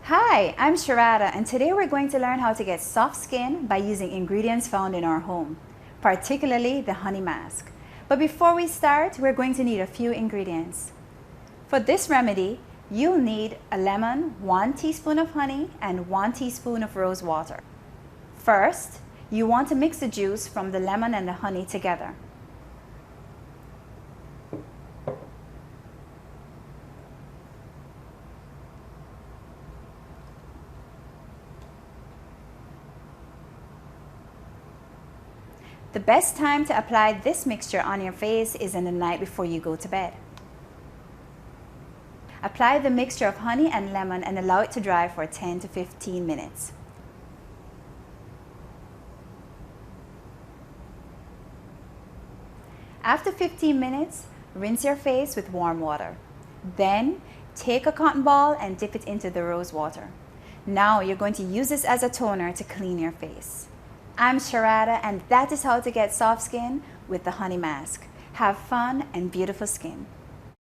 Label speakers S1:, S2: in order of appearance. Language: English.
S1: Hi, I'm Sharada, and today we're going to learn how to get soft skin by using ingredients found in our home, particularly the honey mask. But before we start, we're going to need a few ingredients. For this remedy, you'll need a lemon, 1 teaspoon of honey, and 1 teaspoon of rose water. First, you want to mix the juice from the lemon and the honey together. The best time to apply this mixture on your face is in the night before you go to bed. Apply the mixture of honey and lemon and allow it to dry for 10 to 15 minutes. After 15 minutes, rinse your face with warm water. Then, take a cotton ball and dip it into the rose water. Now you're going to use this as a toner to clean your face. I'm Sharada, and that is how to get soft skin with the honey mask. Have fun and beautiful skin.